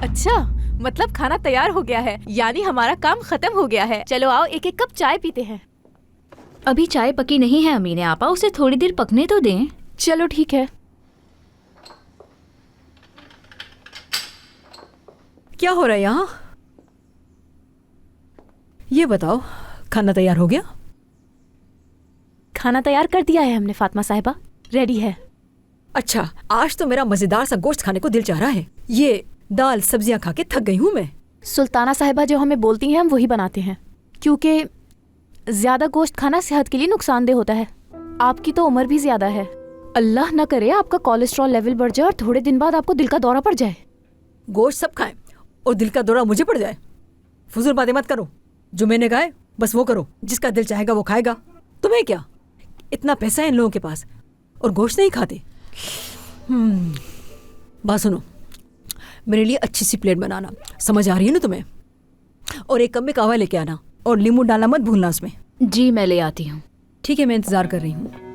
अच्छा, मतलब खाना तैयार हो गया है, यानी हमारा काम खत्म हो गया है। चलो आओ एक एक कप चाय पीते हैं। अभी चाय पकी नहीं है अमीने आपा, उसे थोड़ी देर पकने तो दें। चलो ठीक है। क्या हो रहा है यहाँ? ये बताओ, खाना तैयार हो गया? खाना तैयार कर दिया है हमने फातिमा साहिबा, रेडी है। अच्छा, आज तो मेरा मजेदार सा गोश्त खाने को दिल चाह रहा है। ये दाल सब्जियां खा के थक गई हूँ मैं। सुल्ताना साहिबा जो हमें बोलती हैं हम वही बनाते हैं, क्योंकि ज्यादा गोश्त खाना सेहत के लिए नुकसानदेह होता है। आपकी तो उम्र भी ज्यादा है, अल्लाह ना करे आपका कोलेस्ट्रॉल लेवल बढ़ जाए और थोड़े दिन बाद आपको दिल का दौरा पड़ जाए। गोश्त सब खाएं और दिल का दौरा मुझे पड़ जाए? फुजूल बातें मत करो। जो मैंने कहा है बस वो करो। जिसका दिल चाहेगा वो खाएगा। तुम्हें क्या, इतना पैसा है इन लोगों के पास और गोश्त नहीं खाते? बात सुनो, मेरे लिए अच्छी सी प्लेट बनाना, समझ आ रही है ना तुम्हें? और एक कप में कहवा लेके आना और नींबू डालना मत भूलना उसमें। जी मैं ले आती हूँ। ठीक है, मैं इंतजार कर रही हूँ।